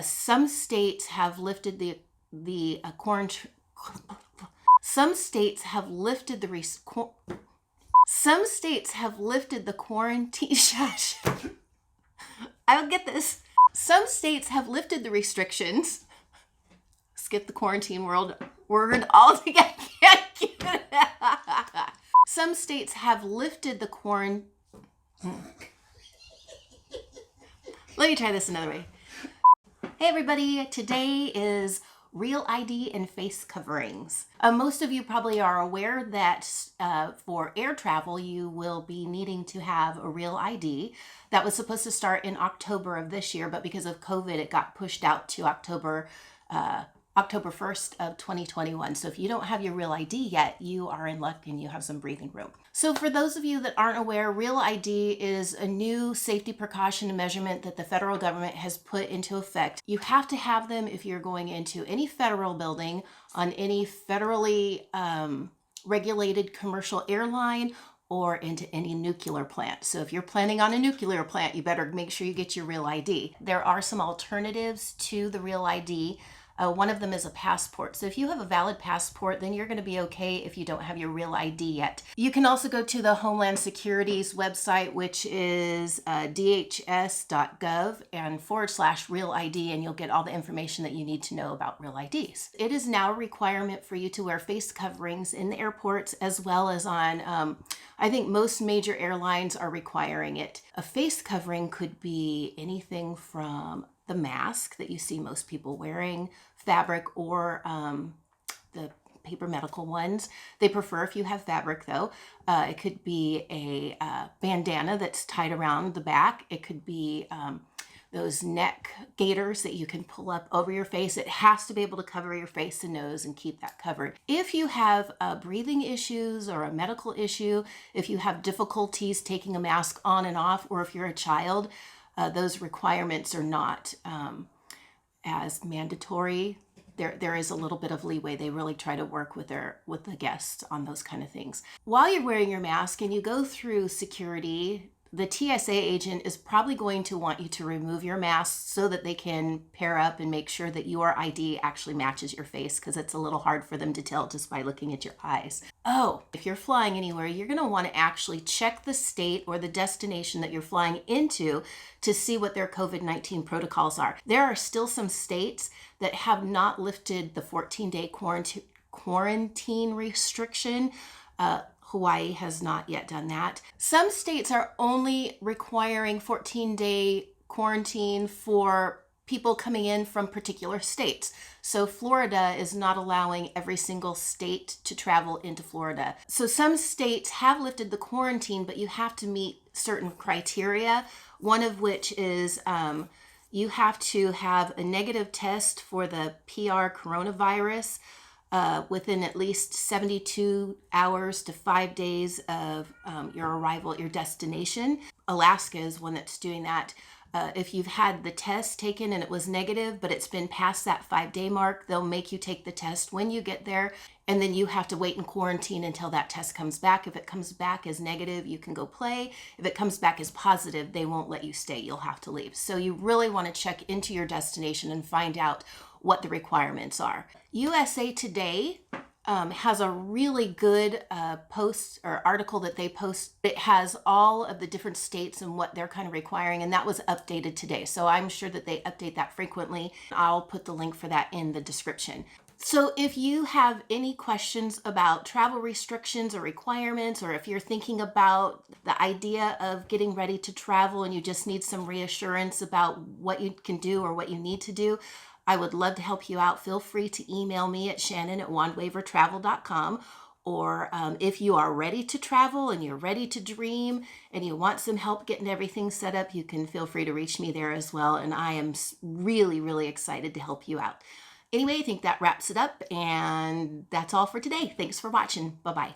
Some states have lifted the quarantine. Some states have lifted the some states have lifted the quarantine. Shush. I don't get this. Some states have lifted the restrictions. Skip the quarantine word altogether. Some states have lifted the quarantine. Let me try this another way. Hey everybody, today is Real ID and face coverings. Most of you probably are aware that for air travel, you will be needing to have a Real ID. That was supposed to start in October of this year, but because of COVID, it got pushed out to October 1st of 2021. So if you don't have your Real ID yet, you are in luck and you have some breathing room. So for those of you that aren't aware, Real ID is a new safety precaution and measurement that the federal government has put into effect. You have to have them if you're going into any federal building, on any federally regulated commercial airline, or into any nuclear plant. So if you're planning on a nuclear plant, you better make sure you get your Real ID. There are some alternatives to the Real ID. One of them is a passport. So if you have a valid passport, then you're going to be okay if you don't have your Real ID yet. You can also go to the Homeland Security's website, which is dhs.gov and /Real ID, and you'll get all the information that you need to know about Real IDs. It is now a requirement for you to wear face coverings in the airports, as well as on, I think most major airlines are requiring it. A face covering could be anything from the mask that you see most people wearing, fabric, or the paper medical ones. They prefer if you have fabric though. It could be a bandana that's tied around the back. It could be those neck gaiters that you can pull up over your face. It has to be able to cover your face and nose and keep that covered. If you have breathing issues or a medical issue, if you have difficulties taking a mask on and off, or if you're a child, those requirements are not as mandatory. There is a little bit of leeway. They really try to work with the guests on those kind of things. While you're wearing your mask and you go through security, the TSA agent is probably going to want you to remove your mask so that they can pair up and make sure that your ID actually matches your face, because it's a little hard for them to tell just by looking at your eyes. Oh, if you're flying anywhere, you're going to want to actually check the state or the destination that you're flying into to see what their COVID-19 protocols are. There are still some states that have not lifted the 14-day quarantine restriction. Hawaii has not yet done that. Some states are only requiring 14-day quarantine for people coming in from particular states. So Florida is not allowing every single state to travel into Florida. So some states have lifted the quarantine, but you have to meet certain criteria, one of which is you have to have a negative test for the PR coronavirus within at least 72 hours to 5 days of your arrival at your destination. Alaska is one that's doing that. If you've had the test taken and it was negative, but it's been past that 5-day mark, they'll make you take the test when you get there, and then you have to wait in quarantine until that test comes back. If it comes back as negative, you can go play. If it comes back as positive, they won't let you stay. You'll have to leave. So you really want to check into your destination and find out what the requirements are. USA Today has a really good post or article that they post. It has all of the different states and what they're kind of requiring, and that was updated today. So I'm sure that they update that frequently. I'll put the link for that in the description. So if you have any questions about travel restrictions or requirements, or if you're thinking about the idea of getting ready to travel and you just need some reassurance about what you can do or what you need to do, I would love to help you out. Feel free to email me at shannon@wandwavertravel.com. Or if you are ready to travel and you're ready to dream and you want some help getting everything set up, you can feel free to reach me there as well. And I am really, really excited to help you out. Anyway, I think that wraps it up, and that's all for today. Thanks for watching. Bye-bye.